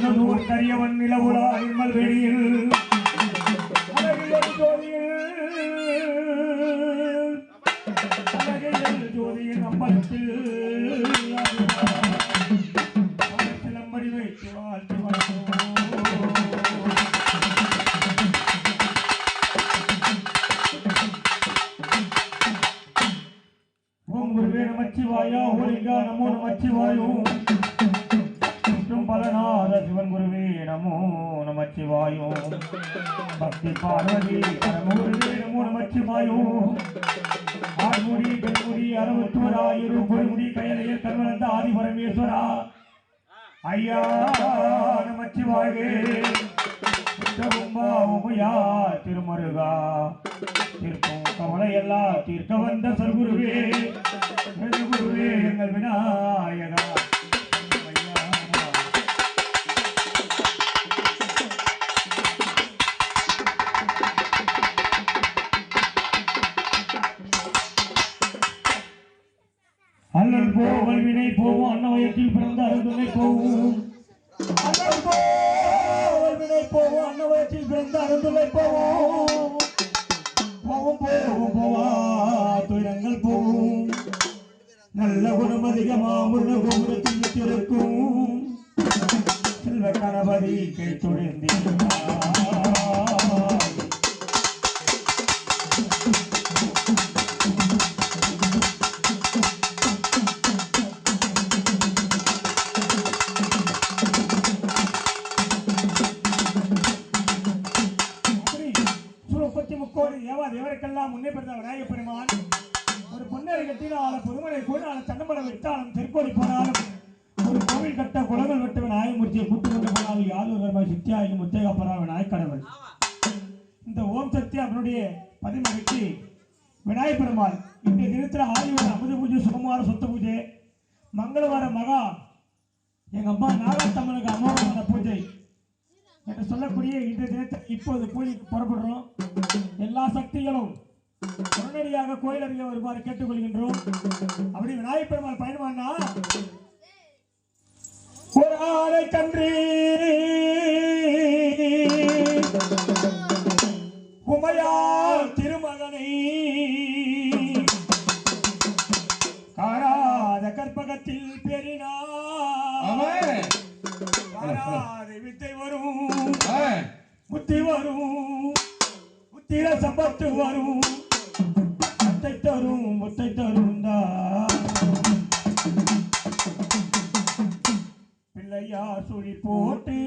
மன்னனூர் கரியவன் நிலவுலா நிர்மல் வெளியில் ஜோதியின் அம்பலத்தில் சிலம்படி வைத்து வாழ்த்து ஓம் குருவே நமச்சிவாயா ஓலிங்கா நமோ நமச்சிவாயும் பலநாத சிவன் குருவே நமோ நமச்சிவாயும் பக்தி பார்வதி பரமகுருவே நமோ நமச்சிவாயும் ஆண்முடி பெண்முடி அறுபத்தோரா இருமுடி கையிலையில் கண்வளர்ந்த ஆதி பரமேஸ்வரா ஐயா நமச்சிவாயே உமையா திருமருகா தீர்க்கும் கவலையெல்லாம் தீர்க்க வந்த சர்குருவே குருவே எங்கள் விநாயகா அல்லல் போவல் வினை போவோம் அன்னவயத்தில் பிறந்த அருந்துணை போவோம் அல்லல் போவல் வினை போவோம் அன்னவயத்தில் பிறந்த அருந்துணை போவோம் போவோம் போவோம் போவா துயரங்கள் போவோம் நல்ல குணம் அதிகமா முருக கோபுரத்தில் இருக்கும் செல்வ கணபதி கை தொழில் தேவருக்கெல்லாம் முன்னே பிறந்த விநாயகப் பெருமான் ஒரு பொன்னரை கட்டினாலும் பொதுமனை கூடாலும் சண்டமடம் விட்டாலும் தெற்கோடி போனாலும் ஒரு கோவில் கட்ட குளங்கள் வெட்ட விநாயகமூர்த்தியை கூட்டு கொண்டு போனாலும் யாதொரு சித்தியாகி முத்தேகப்படா விநாயகடவுள் இந்த ஓம் சக்தி அவனுடைய பதிமறைக்கு விநாயகப் பெருமான் இன்றைய தினத்தில் ஆதிவார அமுத பூஜை சுகுமார சொத்து பூஜை மங்களவார மகா எங்க அம்மா நாகாத்தம்மனுக்கு அமோகமான பூஜை என்று சொல்லக்கூடிய இன்றைய தினத்தில் இப்போது பூஜைக்கு புறப்படுறோம். எல்லா சக்திகளும் உடனடியாக கோயில் அருகே வருமாறு கேட்டுக்கொள்கின்றோம். அப்படி விநாயகப் பெருமாள் பயணமானா ஒரு ஆடை கன்றி உமையால் திருமகனை காராத கற்பகத்தில் பெறினார் வித்தை வரும் புத்தி வரும் புத்திர சம்பத்து வரும் முத்தை தரும் முத்தை தரும் பிள்ளையார் சுழி போட்டு